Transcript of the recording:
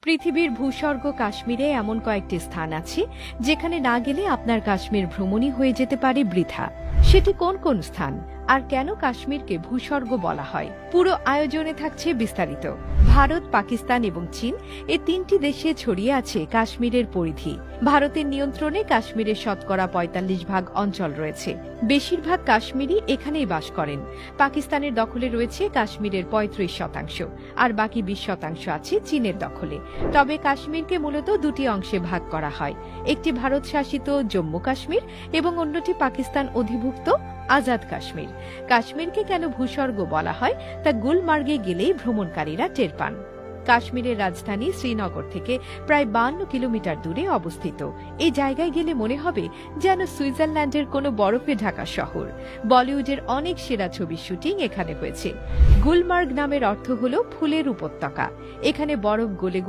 পৃথিবীর ভূস্বর্গ কাশ্মীরে এমন কয়েকটি স্থান আছে যেখানে না গেলে আপনার কাশ্মীর ভ্রমণই হয়ে যেতে পারে বৃথা। সেটি কোন কোন স্থান আর কেন কাশ্মীরকে ভূস্বর্গ বলা হয়, পুরো আয়োজনে থাকছে বিস্তারিত। ভারত, পাকিস্তান এবং চীন এই তিনটি দেশে ছড়িয়ে আছে কাশ্মীরের পরিধি। ভারতের নিয়ন্ত্রণে কাশ্মীরের শতকরা ৪৫% অঞ্চল রয়েছে। বেশিরভাগ কাশ্মীরি এখানেই বাস করেন। পাকিস্তানের দখলে রয়েছে কাশ্মীরের ৩৫%, আর বাকি ২০% আছে চীনের দখলে। তবে কাশ্মীরকে মূলত দুটি অংশে ভাগ করা হয়, একটি ভারত শাসিত জম্মু কাশ্মীর এবং অন্যটি পাকিস্তান অধিভুক্ত আজাদ কাশ্মীর। কাশ্মীরকে কেন ভূস্বর্গ বলা হয় তা গুলমার্গে গেলেই ভ্রমণকারীরা টের পান। কাশ্মীরের রাজধানী শ্রীনগর থেকে প্রায় ৫২ কিলোমিটার দূরে অবস্থিত। এই জায়গায় গেলে মনে হবে যেন সুইজারল্যান্ডের কোনো বরফে ঢাকা শহর। বলিউডের অনেক সেরা ছবির শুটিং এখানে হয়েছে। গুলমার্গ নামের অর্থ হল ফুলের উপত্যকা। এখানে বরফ গলে